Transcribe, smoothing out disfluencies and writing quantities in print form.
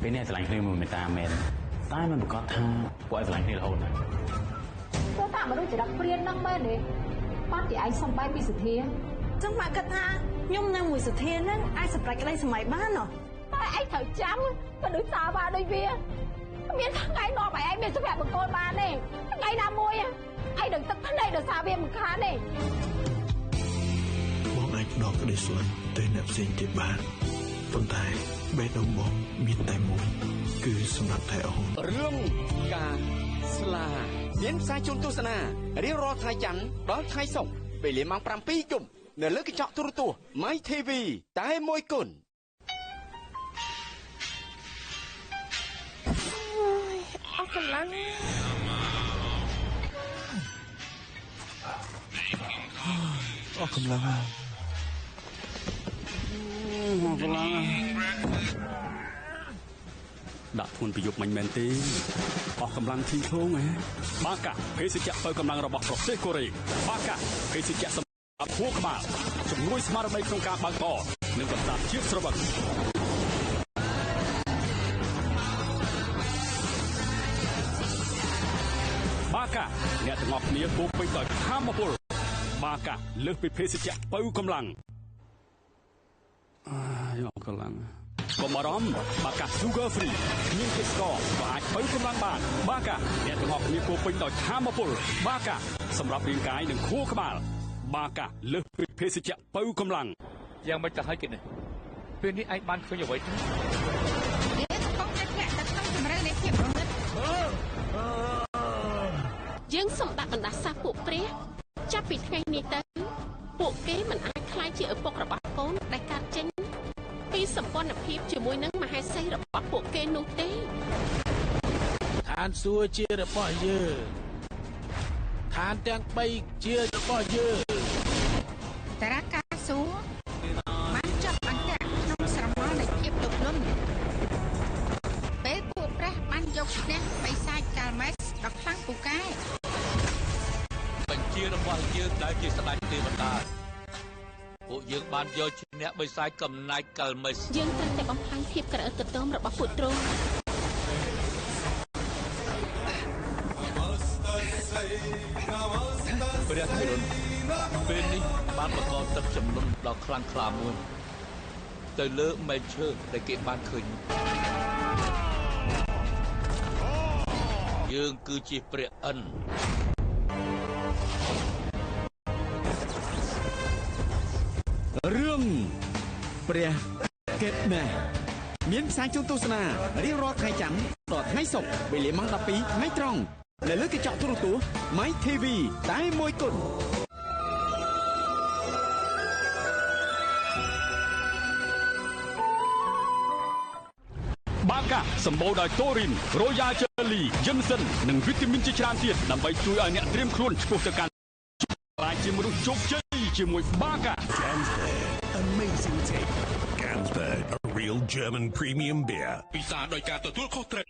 ពេលនេះស្រឡាញ់គ្នាមួយមេតាមែនតែមិនប្រកាសថាពួកឯងស្រឡាញ់គ្នារហូតណាព្រោះតាមនុស្សចរិតព្រានហ្នឹងមែនទេបាត់ទីឯងសំបែកពីសធាចឹងមកគិតថាខ្ញុំនៅមួយសធាហ្នឹងអាចសម្រេចក្តីសម័យបានហ៎តែឯងត្រូវចាំមនុស្សសាវ៉ាដូចវាមានថ្ងៃនាំឲ្យឯងមានសុភមង្គលបានទេថ្ងៃណាមួយឯងនឹងទឹកភ្នែកដោយសារវាមិនខានទេបងអាចផ្ដោតក្តីស្រឡាញ់ទៅអ្នកផ្សេងទៀតបានប៉ុន្តែបេះដូងបងមានតែមួយគឺសម្រាប់តែអូនរឿងការស្លាមានផ្សាយជូនទស្សនារៀងរាល់ថ្ងៃច័ន្ទដល់ថ្ងៃសុក្រវេលាម៉ោង 7 យប់នៅលើកញ្ចក់ទូរទស្សន៍ My TV តែមួយគុណអស់កម្លាំងអស់កម្លាំងដាក់ធ្ងន់ពីយប់មិញមែនទេអស់កម្លាំងធីឃ្លោងហ៎បាកាភេសជ្ជៈបើកម្លាំងរបស់ប្រទេសកូរ៉េបាកាភេសជ្ជៈសម្រាប់ខួរក្បាលជំនួយស្មារតីក្នុងការបើកបរនិងបន្សាបជាតិស្រវឹងបាកាអ្នកទាំងអស់គ្នាពោពេញដោយធម៌ពលបាកាលើសពីភេសជ្ជៈបើកម្លាំងយកកម្លាំងកុំបារម្ភបាកា Sugar Free គ្មានជាតិស្ករក៏អាចបើកម្លាំងបានបាកាអ្នកទាំងអស់គ្នាពោពេញដោយធម៌ពលបាកាសម្រាប់រាងកាយនិងខួរក្បាលបាកាលើសពីភេសជ្ជៈបើកម្លាំងយ៉ាងមិនទៅឲ្យគេនេះពេលនេះឯងបានឃើញអ្វីទេកំពុងតែធ្លាក់ទៅក្នុងជំរឿននៃភាពរងឹតយើងសូមដាក់បណ្ដាសាពួកព្រះចាប់ពីថ្ងៃនេះទៅពួកគេមិនអាចខ្លាចជាឪពុករបស់កូនដែលកើតចេញពីសម្ព័ន្ធភាពជាមួយនឹងមហេសីរបស់ពួកគេនោះទេឋានសួគ៌ជារបស់យើងឋានទាំង3ជារបស់យើងតារាកាសួរបានចាប់អន្តៈក្នុងស្រមោលនៃភាពទុកលំពេលពួកព្រះបានយកឈ្នះបិសាចកាល់មេសដ៏ខ្លាំងពូកែបញ្ជារបស់យើងដែលជាស្ដេចទេវតាពួកយើងបានយកឈ្នះបិសាចកំណាចកាល់មេសយើងត្រូវតែបំផ្លាញភាពក្រអឺតកតមរបស់ពួកទ្រង់ព្រះធិរុនពេលនេះបានបង្កទឹកចំនួនដ៏ខ្លាំងក្លាមួយទៅលើមែកឈើដែលគេបានឃើញយើងគឺជាព្រះឥន្ទរឿងព្រះកេតណាមានផ្សាយជូនទស្សនារៀងរាល់ថ្ងៃច័ន្ទដល់ថ្ងៃសុក្រវេលាម៉ោង 12 ថ្ងៃត្រង់នៅលើកញ្ចក់ទូរទស្សន៍ My TV តែមួយគត់បាកាសម្បូរដោយតូរីនរ៉ូយ៉ាលជេលីយិនសិននិងវីតាមីនជាច្រើនទៀតដើម្បីជួយឲ្យអ្នកត្រៀមខ្លួនឆ្ពោះទៅកាន់ខ្លាចជាមនុស្សជោគជ័យជាមួយបាកា Amazing take. Carlsberg, a real German premium beer. ពិសាដោយការទទួលខុសត្រូវ